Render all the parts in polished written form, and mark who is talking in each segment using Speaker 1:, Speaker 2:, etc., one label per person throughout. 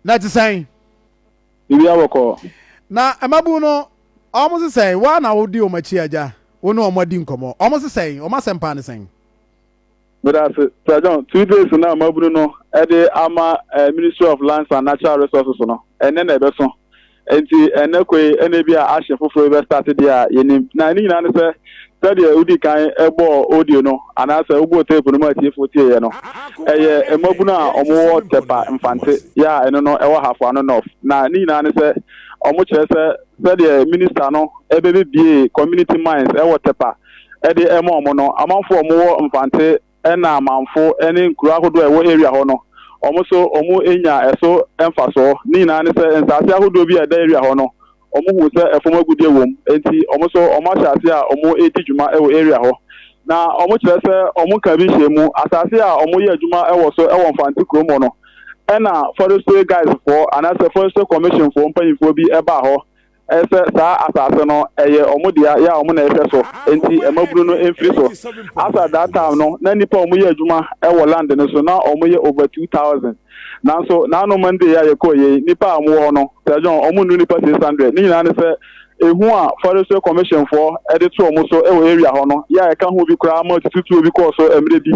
Speaker 1: That's the same.
Speaker 2: Bibi awoko.
Speaker 1: Na emabu no almost say one na odi o machi aja. Wo no omadi nkomo. Almost say o masempa ne sen.
Speaker 2: But as John 2 days now mabu no e dey ama Ministry of Lands and Natural Resources no. Ene na ebe so. Enti ene kwe ene bia ahye foforo be started dia yenim. Na ni nyina ne say said udi kan ebo audio no anasa ugbo tape no ma tie fotie ye no eye emabu na omo tepa infante ya eno no ewo half ano no na ni na ne se omo kire se said minister no ebe bie community minds ewo tepa e de emo omo no amanfo omo infante ena amanfo ene nkura hodo ewo area ho no omo so omo enya eso emfaso ni na ne se nsase ahodo bi e da area ho no omo hu se efoma gudie wom enti omo so omo asase a omo edi djuma ewo area ho na omo kire se omo ka bi hye mu asase a omo ye djuma ewo so ewo mfanti kromo no ena forestry guys for anase forestry commission for mpanyimfo bi eba ho ese sa asase no eye omo dia ya omo na efe so enti emaburu no emfiri so asa that time no na nipa omo ye djuma ewo land no so na omo ye over 2000 nanso na no Monday ya yekoye nipa amwo no tejon omu nu nipa 600 ni na ne se ehu a forestry commission for edit to omu so ewo area ho no ya ka ho bi kura ma tutu obi ko so emre bi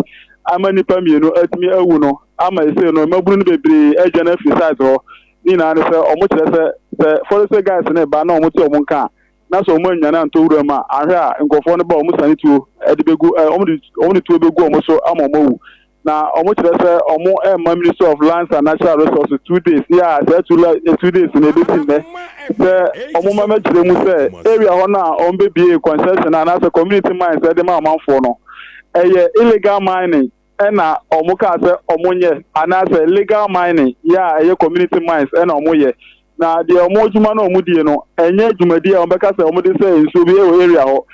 Speaker 2: ama nipa mienu atimi awu no ama ese no maburu no bebre eje na free site ho ni na ne se omu kire se forestry guys ne ba na omu ti omu nka na so omu anya na ntowura ma ahwe a nkofo no ba omu sani tuo edibegu omu tuo begu omu so ama omu na omo kire se omo Ministry of Lands and Natural Resources 2 days ya se 2 days na ebesi me se omo mama kire mu se area ho na ombe bie concession na na community mines e de ma amanfo no eye illegal mining na omo ka se omo nye anase legal mining ya eye community mines na omo ye na de omo djuma na omo die no enye djumadi a ombe ka se omo de se nso bi e area ho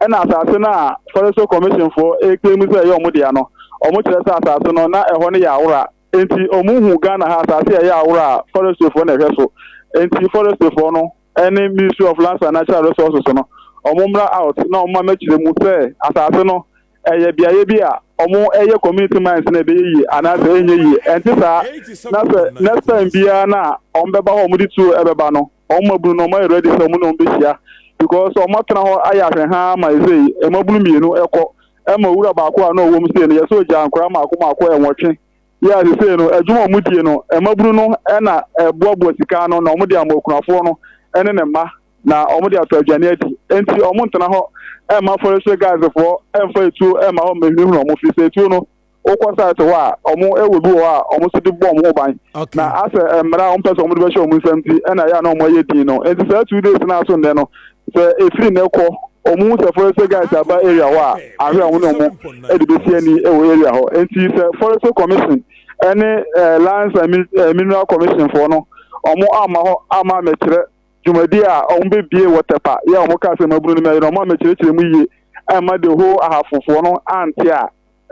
Speaker 2: na asase na forestry commission for e claim se ye omo dia no omo kire sa asase no na eho ne ya awura enti omo hu Ghana ha asase ya awura forestry for na hweso enti forestry for no any Ministry of Lands and Natural Resources no omo mra out na omo ma kire mu se asase no eye biaye bia omo eye community mines na be yi anase enye yi enti sa na se next time bia na ombe ba ho omo ditu ebeba no omo buru no ma ready so omo no be hia because omo tena ho aya hwe ha ma ezei emaburu mienu ekọ ema wura ba ko na owo mse ne yeso ja ankora ma ko enwotwe ya de se no adwuma omudie no emaburu no na boabo sika no na omudi amokunafo no ene ne ma na omudi atwadwane adi enti omuntena ho ema forestry guys for emfa etu ema ho mehunu omo fi se etu no okwa site wa omo ewebu wa omo se de bom ho ban na ase mra ompese omo de be show omo nsamti ena ya na omo ye din no enti se 2 days na so nde no se efiri na ekọ omu se forestry guys aba area wa ahwe omu no mu edibesi ani ewo area ho enti se forestry commission any lands and mineral commission for no omu ama ho ama mekire jumadi a omu be bie waterpa ya omu ka se maburu no me omu mekire mu yie ama de ho ahafofo no anti a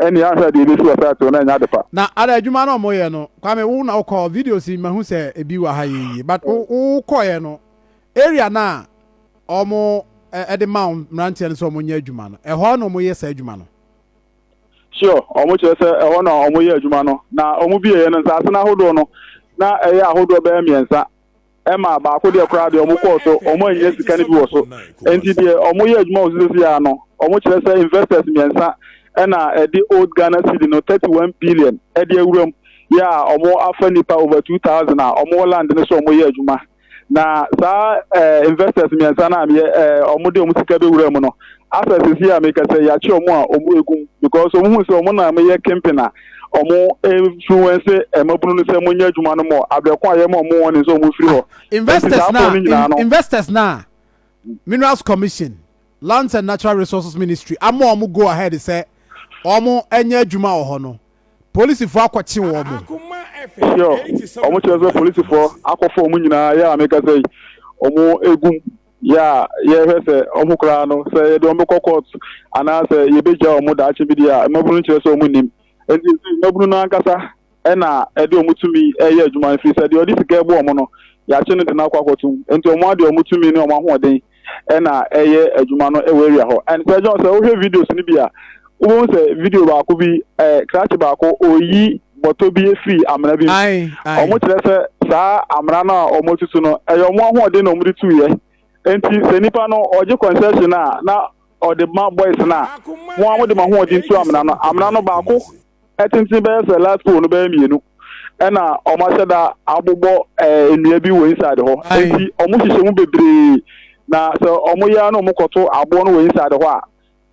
Speaker 2: eni ahwe de ebesi wasato na nya depa
Speaker 1: na ada adwuma na omo ye no kwame wo na ukọ videos mahu se ebi wa ha yi but ukọ ye no area na omo ede mount mrantia so omo nya adwuma no eho na omo ye sa adwuma no
Speaker 2: sure omo chere se eho na omo ye adwuma no na omo bi ye no nsase na hodo no na eye ahodo be miensa ema ba ko de kra de omo ko so omo anya sika ni bi wo so enti de omo ye adwuma osisi ya no omo chere se investors miensa na edi old Ghana cedi no 31 billion edi ewuram ya omo afa nipa over 2000 a omo land ne so omo ye adwuma na sa investors miensa na me omo de omo sika be wuram no access here make say ya chi omo a omo egum because omo hu say omo na me ye campaign a omo influence emabunu no say monya adwuma no mo abrekwa ye mo omo woni so omo free ho
Speaker 1: investors na Minerals Commission Lands and Natural Resources Ministry omo go ahead say omo enya adwuma ho no police for akwachi wo omo
Speaker 2: yo omo chere police for akofo omo nyina ya make say omo egum ya ye hwese omo kra no say de omo court ana say ye beja omo da achi bidia emabunu chere say omo nim enti emabunu na akasa na ede omo tumi eye adwuma free say de odi sika ebo omo no ya chi no de na akwakotum enti omo ade omo tumi ne omo ahoden na eye adwuma no e area ho and say John say o he videos ni bia wo say video ba ko bi crash ba ko oyi bɔtɔ bi efiri amena bi ɔmo kyerɛ sɛ saa amena no a ɔmo tutu no ɛyɛ ɔmo ahoɔden na ɔmo de tu yɛ enti sɛ nipa no ɔgye concession na ɔde ma boys na mo amo de ma ahoɔden tu amena no baako ɛtenten bɛyɛ sɛ last pole no bɛyɛ mmienu ɛna ɔmo ahyɛ da abobɔ nnua bi wɔ inside hɔ enti ɔmo hyehyɛ mu bebree na sɛ ɔmo yɛ na ɔmo kɔto aboɔ no wɔ inside hɔ a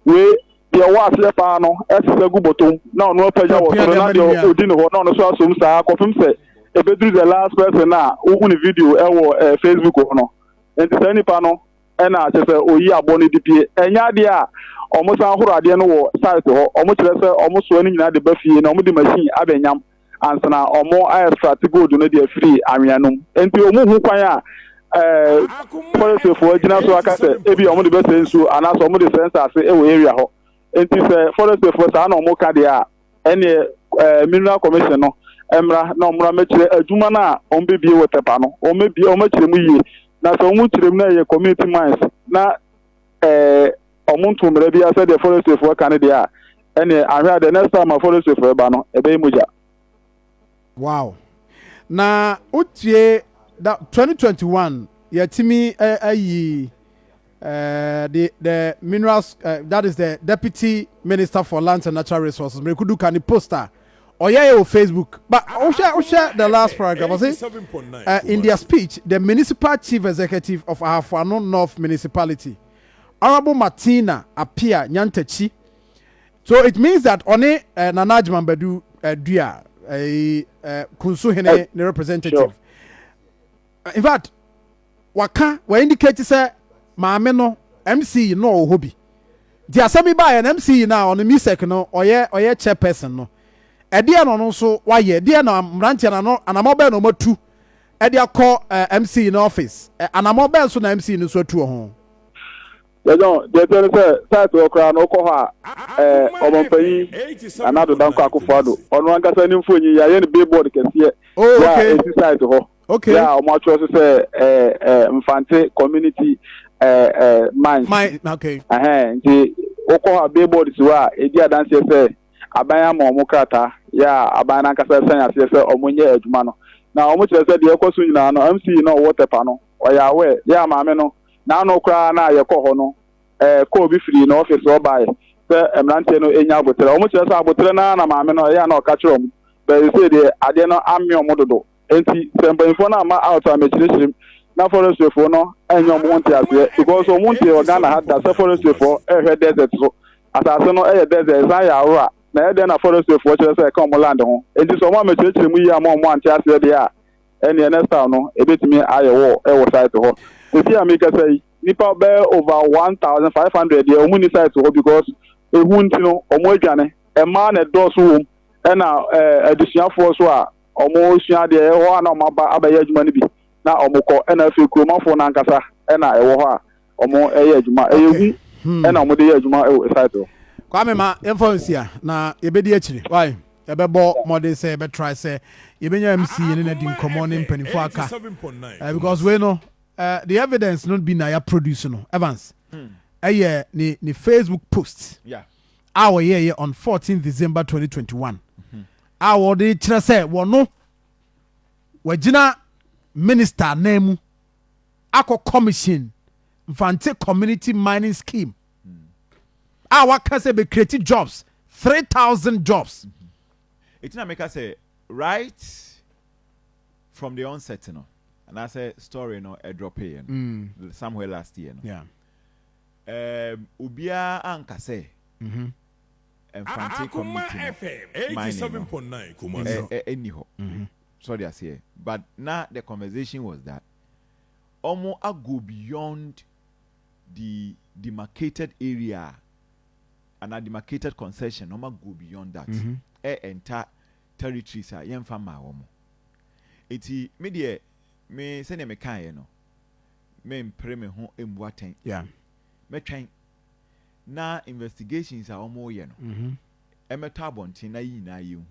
Speaker 2: wei deɛ wɔ aseɛ paa no ɛsesa gu bɔtɔm na ɔno apagya wɔ soro na deɛ ɔdi ne hɔ na ɔno so asom saa kɔfem sɛ ɛbɛduru the last person a wohu ne video ɛwɔ Facebook hɔ no nti saa nipa no ɛna kyerɛ sɛ oyi aboɔ no de pie ɛnyɛ adeɛ a ɔmo san horo adeɛ no wɔ site hɔ ɔmo kyerɛ sɛ ɔmo soa no nyinaa de ba fie na ɔmo de machine abɛnyam ansana ɔmo ayɛstrate gold no de afiri anwea nom nti ɔmo hu kwan a forestfoɔ gyina so aka sɛ ebi ɔmo de bɛsɛ nsuo anaasɛ ɔmo de sɛ nsase ɛwɔ area hɔ nti sɛ forestfoɔ saa na ɔmo ka deɛ a ɛne mineral commission no ɛmra na ɔmra mɛkyerɛ adwuma no a ɔmo bɛbie wɔ Tepa no ɔmo kyerɛ mu yie na sɛ ɔmo kyerɛ mu na ɛyɛ community mines na ɔmo ntommerɛ bi asɛ deɛ forestfoɔ ka ne deɛ a ɛne ahwɛ a the next time a forestfoɔ ɛba no ɛbɛyɛ mogya.
Speaker 1: Wow. Na utie that 2021 yɛtimi ayi the minerals that is the deputy minister for lands and natural resources Mekudu Kani poster or yeah on Facebook but share the last paragraph was it in their speech the municipal chief executive of Ahafano North municipality Honorable Martina Apia Nyantechi so it means that only Nanajman Bedu Dua Kunsu Hene the representative sure. In fact waka we indicate say maame no MC no hobby di asemi ba an MC na on the music no oye chairperson no e dia no so waye dia na mrantia na no anamobel no matu e dia call MC in office anamobel so na MC no so atu ho
Speaker 2: they tell say site okra no ko ha omompanyi anado danko akofado ono angasa ni mfonyi ya ye ne billboard kese
Speaker 1: okay
Speaker 2: ya site ho okay ya omo atwo so say Mfante community mines
Speaker 1: okay
Speaker 2: nti okọ ha billboard siwa edi adanse say abanya ma omo krata ya abanya nkasa sanya say omonye adwuma no na omo kire say de ekoso nyina no MC no wo Tepa no oya we ya maame no na no kra na yekọ ho no ko bi free no office o bae say emrante no enya abotere omo kire say abotere na maame no ya na ọka kire omo be say de ade no amme omo dodo enti sempanfo na ma out amechire na forestfoɔ no enyo mo nte ase because o mo nte Ghana ha da forestfoɔ ehwe desert so asase no desert san ya ro a na na forestfoɔ kyerɛ sɛ ka mo land ho enti so mo amechire mu yi a mo ante ase de a ene next time no ebetimi ayɛ wo site ho enti amika say nipa be over 1500 de o mu ni site ho because ehu nti no o mo adwane e ma na dɔso wo na adusuafoɔ so a o mo sua de ho na o ma ba abaye adwuma ni bi na omukọ ena fe kromafo na nkasa ena ewo ho a omo eye adwuma eyehu ena omo de ye adwuma e site
Speaker 1: kwa me ma influence ya na yebedi akiri why yebebo modern say be try say yebenya MC ni na di nkomo ne mpanifo aka because we know the evidence not be na ya produce no Evans ni Facebook post our year on 14th December 2021 our de kire say wono wagina minister name ako commission Mfante community mining scheme our can be created jobs 3,000 jobs
Speaker 3: it's not make us say right from the onset and I say story a drop here somewhere last year ubia anka say Mfante community mining anyhow sorry I say but now the conversation was that almost I go beyond the demarcated area and a demarcated concession almost go beyond that enter territories are young farmer eti me send me kan no me mpre me ho embuaten me twen na investigations are almost no emeto abonten na yi na yehu